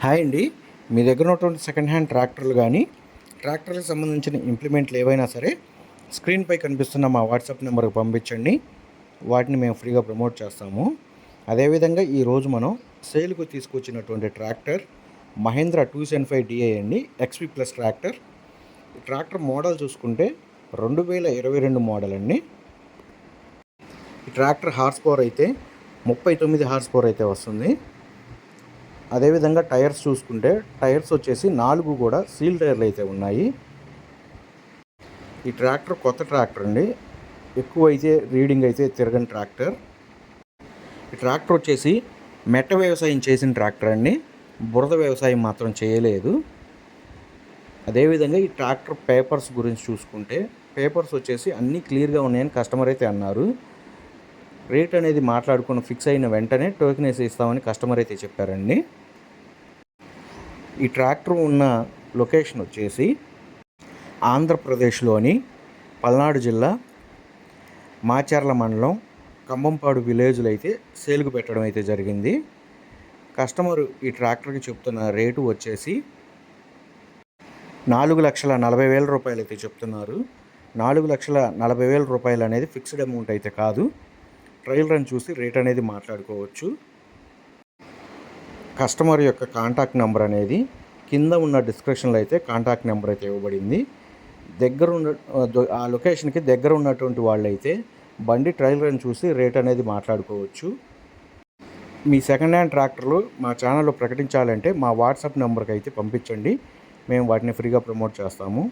Hi అండి. మీ దగ్గర ఉన్నటువంటి సెకండ్ హ్యాండ్ ట్రాక్టర్లు కానీ ట్రాక్టర్లకు సంబంధించిన ఇంప్లిమెంట్లు ఏవైనా సరే స్క్రీన్పై కనిపిస్తున్న మా వాట్సాప్ నెంబర్కి పంపించండి. వాటిని మేము ఫ్రీగా ప్రమోట్ చేస్తాము. అదేవిధంగా ఈరోజు మనం సేల్కు తీసుకొచ్చినటువంటి ట్రాక్టర్ మహేంద్ర 275DI అండి, XP ప్లస్ ట్రాక్టర్. ఈ ట్రాక్టర్ మోడల్ చూసుకుంటే 2022 మోడల్ అండి. ఈ ట్రాక్టర్ హార్స్ పవర్ అయితే 39 హార్స్ పవర్ అయితే వస్తుంది. అదేవిధంగా టైర్స్ చూసుకుంటే టైర్స్ వచ్చేసి 4 కూడా సీల్ టైర్లు అయితే ఉన్నాయి. ఈ ట్రాక్టర్ కొత్త ట్రాక్టర్ అండి, ఎక్కువ అయితే రీడింగ్ అయితే తిరగని ట్రాక్టర్. ఈ ట్రాక్టర్ వచ్చేసి మెట్ట వ్యవసాయం చేసిన ట్రాక్టర్ అండి, బురద వ్యవసాయం మాత్రం చేయలేదు. అదేవిధంగా ఈ ట్రాక్టర్ పేపర్స్ గురించి చూసుకుంటే పేపర్స్ వచ్చేసి అన్నీ క్లియర్గా ఉన్నాయని కస్టమర్ అయితే అన్నారు. రేట్ అనేది మాట్లాడుకుని ఫిక్స్ అయిన వెంటనే టోకెన్ వేసి ఇస్తామని కస్టమర్ అయితే చెప్పారండి. ఈ ట్రాక్టర్ ఉన్న లొకేషన్ వచ్చేసి ఆంధ్రప్రదేశ్లోని పల్నాడు జిల్లా మాచర్ల మండలం కంబంపాడు విలేజ్లో అయితే సేల్కు పెట్టడం అయితే జరిగింది. కస్టమరు ఈ ట్రాక్టర్కి చెప్తున్న రేటు వచ్చేసి 4,40,000 రూపాయలు అయితే చెప్తున్నారు. 4,40,000 రూపాయలు అనేది ఫిక్స్డ్ అమౌంట్ అయితే కాదు. ట్రయల్ రన్ చూసి రేట్ అనేది మాట్లాడుకోవచ్చు. కస్టమర్ యొక్క కాంటాక్ట్ నెంబర్ అనేది కింద ఉన్న డిస్క్రిప్షన్లో అయితే కాంటాక్ట్ నెంబర్ అయితే ఇవ్వబడింది. ఆ లొకేషన్కి దగ్గర ఉన్నటువంటి వాళ్ళైతే బండి ట్రయల్ రన్ చూసి రేట్ అనేది మాట్లాడుకోవచ్చు. మీ సెకండ్ హ్యాండ్ ట్రాక్టర్లు మా ఛానల్లో ప్రకటించాలంటే మా వాట్సాప్ నెంబర్కి అయితే పంపించండి. మేము వాటిని ఫ్రీగా ప్రమోట్ చేస్తాము.